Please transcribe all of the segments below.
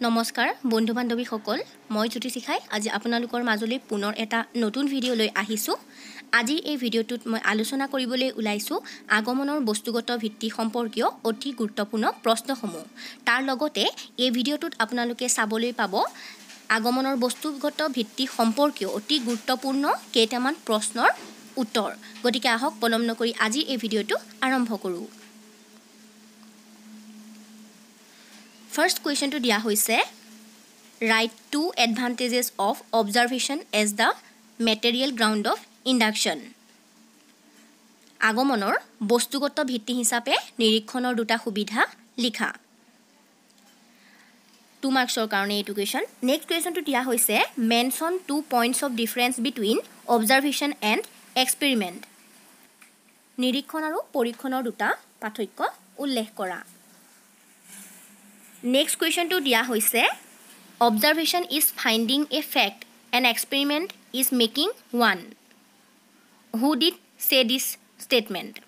নমস্কাৰ বন্ধু বান্ধৱীসকল মই জ্যোতি শিখাই আজি আপোনালোকৰ মাজলৈ পুনৰ এটা নতুন ভিডিও লৈ আহিছো আজি এই ভিডিওটোত মই আলোচনা কৰিবলৈ ওলাইছো আগমনৰ বস্তুগত ভিত্তি সম্পৰ্কীয় অতি গুৰুত্বপূৰ্ণ প্ৰশ্নসমূহ তাৰ লগতে এই ভিডিওটোত আপোনালোকে চাবলৈ পাব আগমনৰ বস্তুগত ভিত্তি সম্পৰ্কীয় অতি গুৰুত্বপূৰ্ণ কেইটামান প্ৰশ্নৰ উত্তৰ গতিকে আহক পলম নকৰি আজি এই ভিডিওটো আৰম্ভ কৰো First question to dia hoise write two advantages of observation as the material ground of induction. Agomonor bostugoto bhitti hisabe nirikhonor duta subidha likha. 2 marks or karone education. Next question to dia hoise mention 2 points of difference between observation and experiment. Nirikhon aru porikhonor duta pathokyo ullekh kora. Next question to dia hoise observation is finding a fact and experiment is making one. Who did say this statement?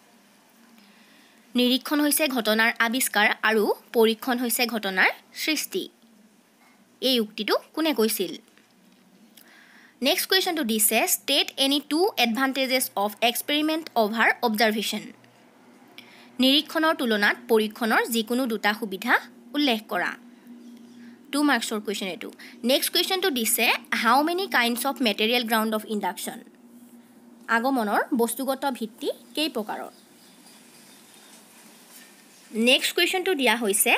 Nirikhon hoise ghotonar abiskar aru porikhon hoise ghotonar srishti. Ei ukti tu kune koisil? Next question to this says state any two advantages of experiment over observation. Nirikhonor tulonat porikhonor jikunu duta subidha উল্লেখ কৰা 2 marks or question etu next question to dise how many kinds of material ground of induction আগমনৰ বস্তুগত ভিত্তি কেই প্ৰকাৰৰ next question to দিয়া হৈছে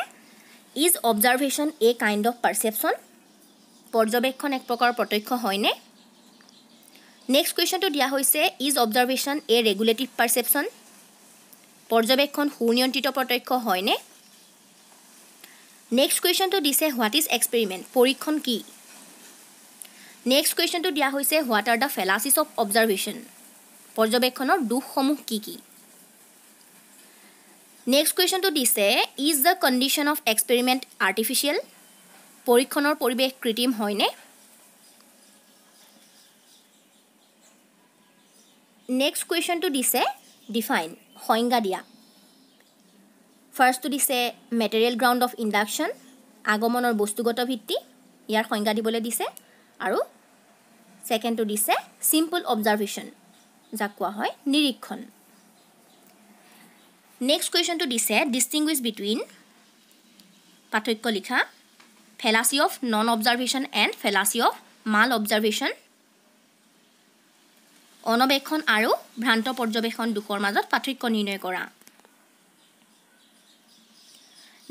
is observation a kind of perception পৰ্যবেক্ষণ এক প্ৰকাৰ প্ৰত্যক্ষ হয়নে next question to দিয়া হৈছে is observation a regulative perception পৰ্যবেক্ষণ সুনিয়ন্ত্ৰিত প্ৰত্যক্ষ হয়নে Next question to this what is experiment? Porikhon ki. Next question to dia hoise what are the fallacies of observation? Porjobekkhonor dukh somuh ki ki. Next question to this is the condition of experiment artificial? Porikhonor poribesh kritim hoyne? Next question to this define hoinga dia. First to dise material ground of induction agomonor bostugoto bhitti yar সংজ্ঞা dibole dise aru second to dise simple observation jak koa hoy nirikhon next question to dise distinguish between pathokyo likha fallacy of non observation and fallacy of mal observation onobekhon aru bhranto porjobekhon dukhor majot pathokyo nirnoy kora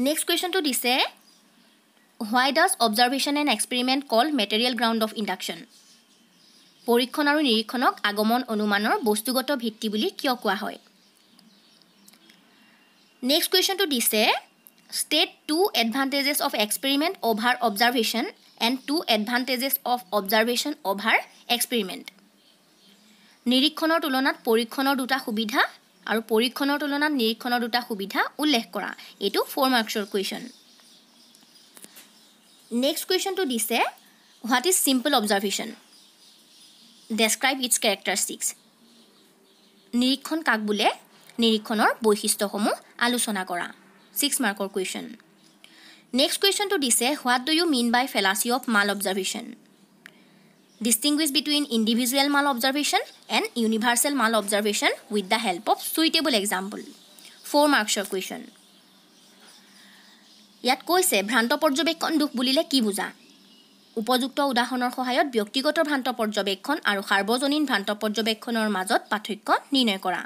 Next question to this why does observation and experiment called material ground of induction? Porikhon aru nirikhonok agomon onumanor bostugoto bhitti buli kyo koa hoy? Next question to this state two advantages of experiment over observation and two advantages of observation over experiment. Nirikhonor tulonat porikhonor duta subidha আৰু পৰীক্ষণৰ তুলনাত নিৰীক্ষণৰ দুটা সুবিধা উল্লেখ কৰা এটো 4 মাৰ্কছৰ question next question two দিছে what is simple observation describe its characteristics নিৰীক্ষণ কাক বোলে নিৰীক্ষণৰ বৈশিষ্ট্যসমূহ আলোচনা কৰা 6 মাৰ্কৰ কোৱেশ্চন নেক্সট কোৱেশ্চন টু দিছে what do you mean by fallacy of mal observation Distinguish between individual mal observation and universal mal observation with the help of suitable example. 4 marks or question. Yat koise bhranto porjobekhon dukh bulile ki buja? Upojukto udahonor sohayot byaktigoto bhranto porjobekhon aru sarbojonin bhranto porjobekhonor majot pathokyo nirnoy kora.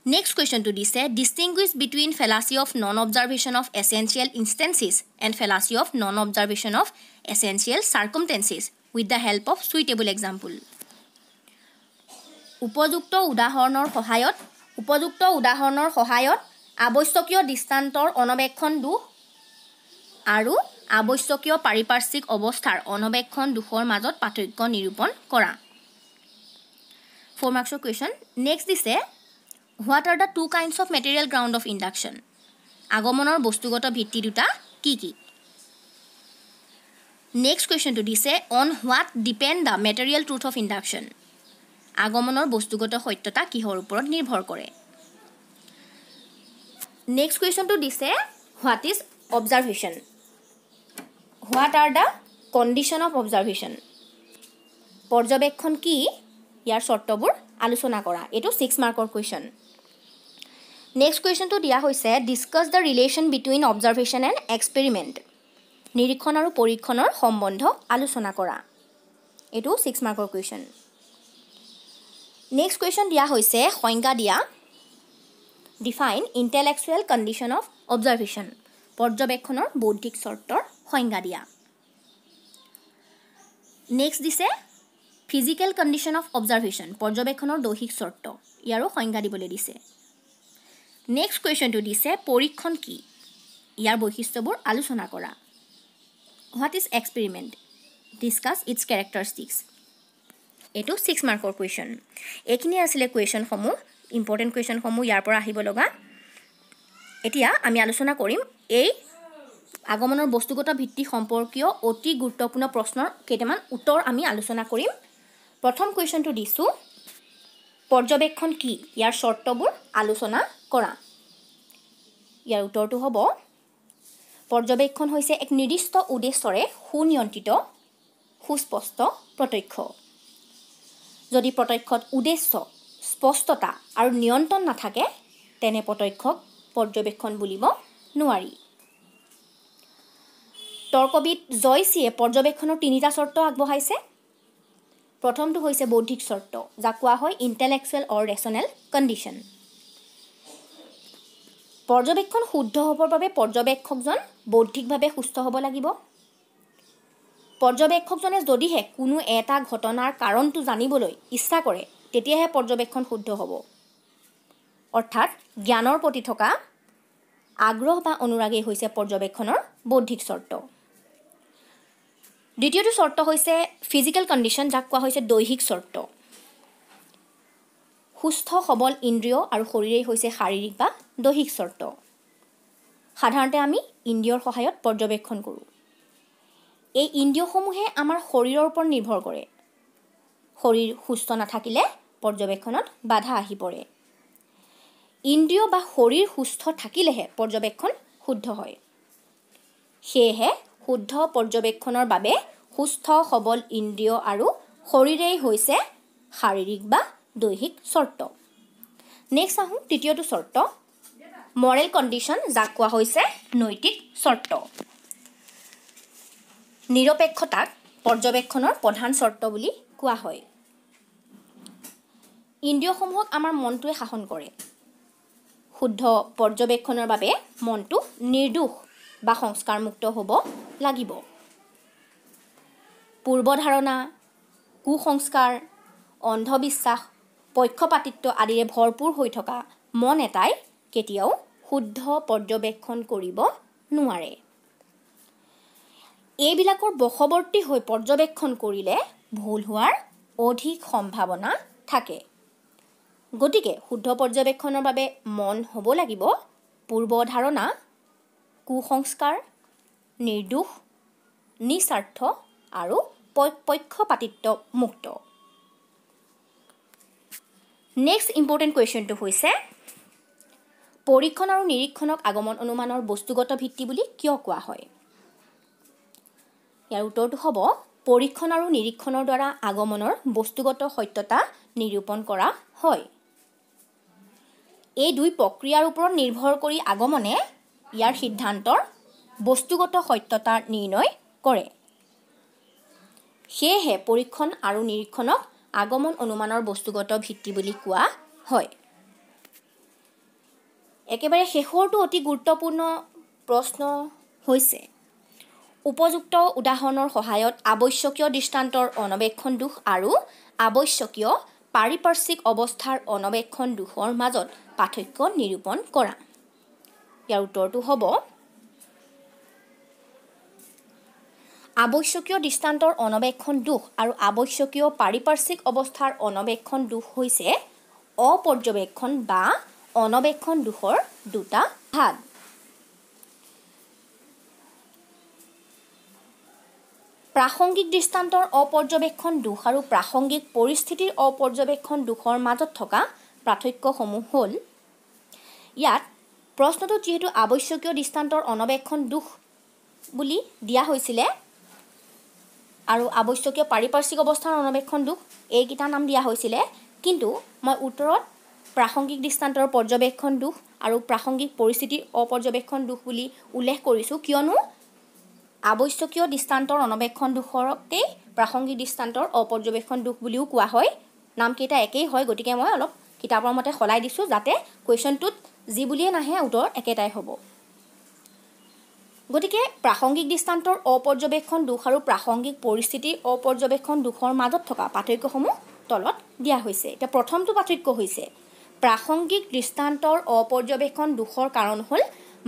Next question to this distinguish between fallacy of non-observation of essential instances and fallacy of non-observation of essential circumstances with the help of suitable example. Upojukto udahornor sohayot aboshyokyo distrantor onobekhon dukh aru aboshyokyo pariparshik obosthar onobekhon dukhor majot pathokyo nirupon kora. 4 marks question. Next is What are the two kinds of material ground of induction? Agomonor bostugoto bhitti duta ki ki? Next question to this on what depend the material truth of induction? Agomonor bostugoto hoytota kihor uporot nirbhor kore? Next question to this what is observation. What are the condition of observation? পৰ্যবেক্ষণ কি ইয়াৰ শৰ্তবোৰ আলোচনা কৰা এটো 6 মাৰ্কৰ question next কোৱেশ্চনটো দিয়া হৈছে discuss the relation between অবজাৰভেশন and experiment নিৰীক্ষণ আৰু পৰীক্ষণৰ সম্বন্ধ আলোচনা কৰা এটো 6 মাৰ্কৰ কোৱেশ্চন নেক্সট কোৱেশ্চন দিয়া হৈছে সংজ্ঞা দিয়া ডিফাইন ইন্টেলেকচুৱেল কন্ডিশন অফ অবজাৰভেশন পৰ্যবেক্ষণৰ বৌদ্ধিক শৰ্তৰ সংজ্ঞা দিয়া নেক্সট দিছে Physical condition of observation পৰ্যবেক্ষণৰ দৈহিক শৰ্ত ইয়াৰো সংজ্ঞা দিবলৈ দিছে নেক্সট কোৱেশ্চনটো দিছে পৰীক্ষণ কি ইয়াৰ বৈশিষ্ট্যবোৰ আলোচনা কৰা What is experiment discuss its characteristics এটো 6 মাৰ্কৰ কোৱেশ্চন এখিনি আছিল কোৱেশ্চন সমূহ ইম্পৰ্টেন্ট কোৱেশ্চন সমূহ ইয়াৰ পৰা আহিব লগা এতিয়া আমি আলোচনা কৰিম এই আগমনৰ বস্তুগত ভিত্তি সম্পৰ্কীয় অতি গুৰুত্বপূৰ্ণ প্ৰশ্নৰ কেইটামান উত্তৰ আমি আলোচনা কৰিম প্ৰথম কোৱেশ্চনটো দিছো পৰ্যবেক্ষণ কি ইয়াৰ শৰ্তবোৰ আলোচনা কৰা ইয়াৰ উত্তৰটো হ'ব পৰ্যবেক্ষণ হৈছে এক নিৰ্দিষ্ট উদ্দেশ্যৰে সুনিয়ন্ত্ৰিত সুস্পষ্ট প্ৰত্যক্ষ যদি প্ৰত্যক্ষত উদ্দেশ্য স্পষ্টতা আৰু নিয়ন্ত্ৰণ নাথাকে তেনে প্ৰত্যক্ষক পৰ্যবেক্ষণ বুলিব নোৱাৰি তৰ্কবিদ জয়সিয়ে পৰ্যবেক্ষণৰ তিনিটা শৰ্ত আগবঢ়াইছে প্ৰথমটো হৈছে বৌদ্ধিক শৰ্ত যাক কোৱা হয় ইন্টেলেকচুৱেল অৰ ৰেচনেল কন্ডিশন পৰ্যবেক্ষণ শুদ্ধ হ'বৰ বাবে পৰ্যবেক্ষকজন বৌদ্ধিকভাৱে সুস্থ হ'ব লাগিব পৰ্যবেক্ষকজনে যদিহে কোনো এটা ঘটনাৰ কাৰণটো জানিবলৈ ইচ্ছা কৰে তেতিয়াহে পৰ্যবেক্ষণ শুদ্ধ হ'ব অৰ্থাৎ জ্ঞানৰ প্ৰতি থকা আগ্ৰহ বা অনুৰাগেই হৈছে পৰ্যবেক্ষণৰ বৌদ্ধিক শৰ্ত দ্বিতীয়টো শৰ্ত হৈছে ফিজিক্যাল কন্ডিশন যাক কোৱা হৈছে দৈহিক শৰ্ত সুস্থ সবল ইন্দ্ৰিয় আৰু শৰীৰেই হৈছে শাৰীৰিক বা দৈহিক শৰ্ত সাধাৰণতে আমি ইন্দ্ৰিয়ৰ সহায়ত পৰ্যবেক্ষণ কৰোঁ এই ইন্দ্ৰিয়সমূহে আমাৰ শৰীৰৰ ওপৰত নিৰ্ভৰ কৰে শৰীৰ সুস্থ নাথাকিলে পৰ্যবেক্ষণত বাধা আহি পৰে ইন্দ্ৰিয় বা শৰীৰ সুস্থ থাকিলেহে পৰ্যবেক্ষণ শুদ্ধ হয় সেয়েহে শুদ্ধ পৰ্যবেক্ষণৰ বাবে সুস্থ সবল ইন্দ্ৰিয় আৰু শৰীৰেই হৈছে শাৰীৰিক বা দৈহিক শৰ্ত নেক্সট আহো তৃতীয়টো শৰ্ত মৰেল কন্ডিশন যাক কোৱা হৈছে নৈতিক শৰ্ত নিৰপেক্ষতাক পৰ্যবেক্ষণৰ প্ৰধান শৰ্ত বুলি কোৱা হয় ইন্দ্ৰিয়সমূহক আমাৰ মনটোৱে শাসন কৰে শুদ্ধ পৰ্যবেক্ষণৰ বাবে মনটো নিৰ্দোষ বা সংস্কাৰমুক্ত হ'ব লাগিব পূৰ্বধাৰণা কুসংস্কাৰ অন্ধবিশ্বাস পক্ষপাতিত্ব আদিৰে ভৰপূৰ হৈ থকা মন এটাই কেতিয়াও শুদ্ধ পৰ্যবেক্ষণ কৰিব নোৱাৰে এইবিলাকৰ বশৱৰ্তী হৈ পৰ্যবেক্ষণ কৰিলে ভুল হোৱাৰ অধিক সম্ভাৱনা থাকে গতিকে শুদ্ধ পৰ্যবেক্ষণৰ বাবে মন হ'ব লাগিব পূৰ্বধাৰণা কুসংস্কাৰ নিৰ্দোষ নিস্বাৰ্থ আৰু পক্ষপাতিত্ব মুক্ত নেক্সট ইম্পৰ্টেন্ট কোৱেশ্চনটো হৈছে পৰীক্ষণ আৰু নিৰীক্ষণক আগমন অনুমানৰ বস্তুগত ভিত্তি বুলি কিয় কোৱা হয় ইয়াৰ উত্তৰটো হ'ব পৰীক্ষণ আৰু নিৰীক্ষণৰ দ্বাৰা আগমনৰ বস্তুগত সত্যতা নিৰূপণ কৰা হয় এই দুই প্ৰক্ৰিয়াৰ ওপৰত নিৰ্ভৰ কৰি আগমনে ইয়াৰ সিদ্ধান্তৰ বস্তুগত সত্যতা নিৰ্ণয় কৰে সেয়েহে পৰীক্ষণ আৰু নিৰীক্ষণক আগমন অনুমানৰ বস্তুগত ভিত্তি বুলি কোৱা হয় একেবাৰে শেষৰটো অতি গুৰুত্বপূৰ্ণ প্ৰশ্ন হৈছে উপযুক্ত উদাহৰণৰ সহায়ত আৱশ্যকীয় দৃষ্টান্তৰ অনবেক্ষণ দোষ আৰু আৱশ্যকীয় পাৰিপাৰ্শ্বিক অৱস্থাৰ অনবেক্ষণ দোষৰ মাজত পাৰ্থক্য নিৰূপণ কৰা ইয়াৰ উত্তৰটো হ'ব আৱশ্যকীয় দৃষ্টান্তৰ অনবেক্ষণ দোষ আৰু আৱশ্যকীয় পাৰিপাৰ্শ্বিক অৱস্থাৰ অনবেক্ষণ দোষ হৈছে অপৰ্যবেক্ষণ বা অনবেক্ষণ দোষৰ দুটা ভাগ প্ৰাসংগিক দৃষ্টান্তৰ অপৰ্যবেক্ষণ দোষ আৰু প্ৰাসংগিক পৰিস্থিতিৰ অপৰ্যবেক্ষণ দোষৰ মাজত থকা পাৰ্থক্যসমূহ হ'ল ইয়াত প্ৰশ্নটোত যেহেতু আৱশ্যকীয় দৃষ্টান্তৰ অনবেক্ষণ দোষ বুলি দিয়া হৈছিলে আৰু আৱশ্যকীয় পাৰিপাৰ্শ্বিক অৱস্থাৰ অনবেক্ষণ দোষ এইকেইটা নাম দিয়া হৈছিলে, কিন্তু মই উত্তৰত প্ৰাসংগিক দৃষ্টান্তৰ পৰ্যবেক্ষণ দোষ আৰু প্ৰাসংগিক পৰিস্থিতিৰ অপৰ্যবেক্ষণ দোষ বুলি উল্লেখ কৰিছোঁ, কিয়নো আৱশ্যকীয় দৃষ্টান্তৰ অনবেক্ষণ দোষৰকেই প্ৰাসংগিক দৃষ্টান্তৰ অপৰ্যবেক্ষণ দোষ বুলিও কোৱা হয়। নামকেইটা একেই হয়, গতিকে মই অলপ কিতাপৰ মতে সলাই দিছোঁ যাতে কুৱেশ্যনটোত যি বুলিয়ে নাহে উত্তৰ একেটাই হ'ব। গতিকে প্ৰাসংগিক দৃষ্টান্তৰ অপৰ্যবেক্ষণ দোষ আৰু প্ৰাসংগিক পৰিস্থিতিৰ অপৰ্যবেক্ষণ দোষৰ মাজত থকা পাৰ্থক্যসমূহ তলত দিয়া হৈছে। এতিয়া প্ৰথমটো পাৰ্থক্য হৈছে প্ৰাসংগিক দৃষ্টান্তৰ অপৰ্যবেক্ষণ দোষৰ কাৰণ হ'ল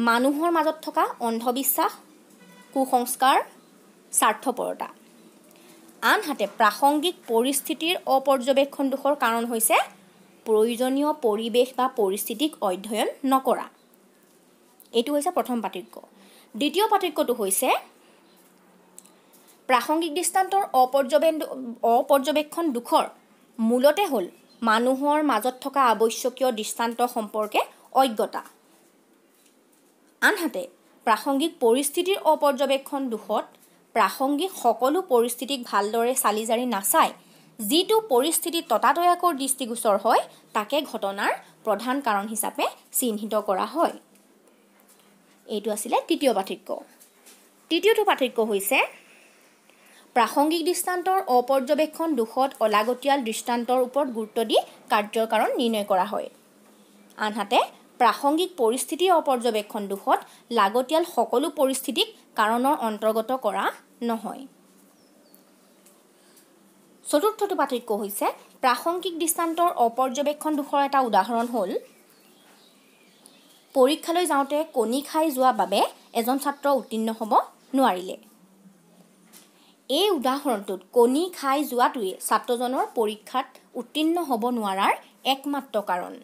মানুহৰ মাজত থকা অন্ধবিশ্বাস, কুসংস্কাৰ, স্বাৰ্থপৰতা। আনহাতে প্ৰাসংগিক পৰিস্থিতিৰ অপৰ্যবেক্ষণ দোষৰ কাৰণ হৈছে প্ৰয়োজনীয় পৰিৱেশ বা পৰিস্থিতিক অধ্যয়ন নকৰা। এইটো হৈছে প্ৰথম পাৰ্থক্য। দ্বিতীয় পাৰ্থক্যটো হৈছে প্ৰাসংগিক দৃষ্টান্তৰ অপৰ্যবেক্ষণ দোষৰ মূলতে হ'ল মানুহৰ মাজত থকা আৱশ্যকীয় দৃষ্টান্ত সম্পৰ্কে অজ্ঞতা। আনহাতে প্ৰাসংগিক পৰিস্থিতিৰ অপৰ্যবেক্ষণ দোষত প্ৰাসংগিক সকলো পৰিস্থিতিক ভালদৰে চালি জাৰি নাচাই যিটো পৰিস্থিতি ততাতৈয়াকৈ দৃষ্টিগোচৰ হয় তাকে ঘটনাৰ প্ৰধান কাৰণ হিচাপে চিহ্নিত কৰা হয়। এইটো আছিলে তৃতীয় পাৰ্থক্য। তৃতীয়টো পাৰ্থক্য হৈছে প্ৰাসংগিক দৃষ্টান্তৰ অপৰ্যবেক্ষণ দোষত অলাগতিয়াল দৃষ্টান্তৰ ওপৰত গুৰুত্ব দি কাৰ্যৰ কাৰণ নিৰ্ণয় কৰা হয়। আনহাতে প্ৰাসংগিক পৰিস্থিতিৰ অপৰ্যবেক্ষণ দোষত লাগতিয়াল সকলো পৰিস্থিতিক কাৰণৰ অন্তৰ্গত কৰা নহয়। চতুৰ্থটো পাৰ্থক্য হৈছে প্ৰাসংগিক দৃষ্টান্তৰ অপৰ্যবেক্ষণ দোষৰ এটা উদাহৰণ হ'ল পৰীক্ষালৈ যাওঁতে কণী খাই যোৱা বাবে এজন ছাত্ৰ উত্তীৰ্ণ হ'ব নোৱাৰিলে। এই উদাহৰণটোত কণী খাই যোৱাটোৱে ছাত্ৰজনৰ পৰীক্ষাত উত্তীৰ্ণ হ'ব নোৱাৰাৰ একমাত্ৰ কাৰণ।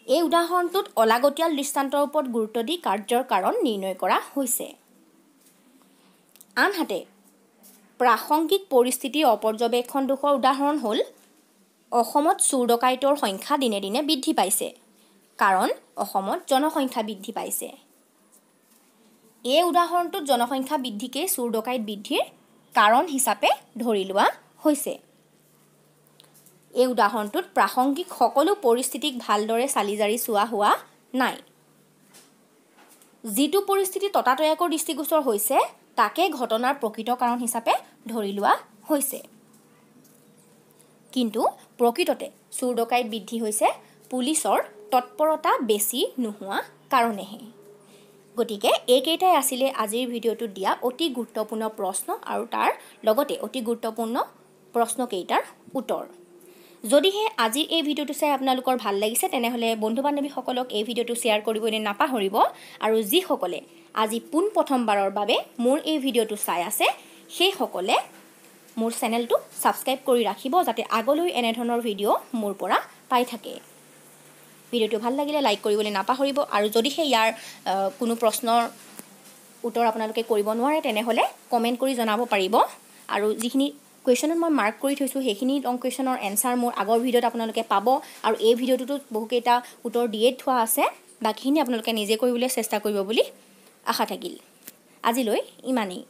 এই উদাহৰণটোত অলাগতিয়াল দৃষ্টান্তৰ ওপৰত গুৰুত্ব দি কাৰ্যৰ কাৰণ নিৰ্ণয় কৰা হৈছে। আনহাতে প্ৰাসংগিক পৰিস্থিতিৰ অপৰ্যবেক্ষণ দোষৰ উদাহৰণ হ'ল অসমত চোৰ ডকাইতৰ সংখ্যা দিনে দিনে বৃদ্ধি পাইছে, কাৰণ অসমত জনসংখ্যা বৃদ্ধি পাইছে। এই উদাহৰণটোত জনসংখ্যা বৃদ্ধিকে চোৰ ডকাইত বৃদ্ধিৰ কাৰণ হিচাপে ধৰি লোৱা হৈছে। এই উদাহৰণটোত প্ৰাসংগিক সকলো পৰিস্থিতিক ভালদৰে চালি জাৰি চোৱা হোৱা নাই। যিটো পৰিস্থিতি ততাতৈয়াকৈ দৃষ্টিগোচৰ হৈছে তাকে ঘটনাৰ প্ৰকৃত কাৰণ হিচাপে ধৰি লোৱা হৈছে। কিন্তু প্ৰকৃততে চোৰ ডকাইত বৃদ্ধি হৈছে পুলিচৰ তৎপৰতা বেছি নোহোৱা কাৰণেহে। গতিকে এইকেইটাই আছিলে আজিৰ ভিডিঅ'টোত দিয়া অতি গুৰুত্বপূৰ্ণ প্ৰশ্ন আৰু তাৰ লগতে অতি গুৰুত্বপূৰ্ণ প্ৰশ্নকেইটাৰ উত্তৰ। যদিহে আজিৰ এই ভিডিঅ'টো চাই আপোনালোকৰ ভাল লাগিছে তেনেহ'লে বন্ধু বান্ধৱীসকলক এই ভিডিঅ'টো শ্বেয়াৰ কৰিবলৈ নাপাহৰিব, আৰু যিসকলে আজি পোনপ্ৰথমবাৰৰ বাবে মোৰ এই ভিডিঅ'টো চাই আছে সেইসকলে মোৰ চেনেলটো ছাবস্ক্ৰাইব কৰি ৰাখিব যাতে আগলৈ এনেধৰণৰ ভিডিঅ' মোৰ পৰা পাই থাকে। ভিডিঅ'টো ভাল লাগিলে লাইক কৰিবলৈ নাপাহৰিব, আৰু যদিহে ইয়াৰ কোনো প্ৰশ্নৰ উত্তৰ আপোনালোকে কৰিব নোৱাৰে তেনেহ'লে কমেণ্ট কৰি জনাব পাৰিব, আৰু যিখিনি কুৱেশ্যনত মই মাৰ্ক কৰি থৈছোঁ সেইখিনি লং কুৱেশ্যনৰ এনচাৰ মোৰ আগৰ ভিডিঅ'ত আপোনালোকে পাব, আৰু এই ভিডিঅ'টোতো বহুকেইটা উত্তৰ দিয়ে থোৱা আছে, বাকীখিনি আপোনালোকে নিজে কৰিবলৈ চেষ্টা কৰিব বুলি আশা থাকিল। আজিলৈ ইমানেই।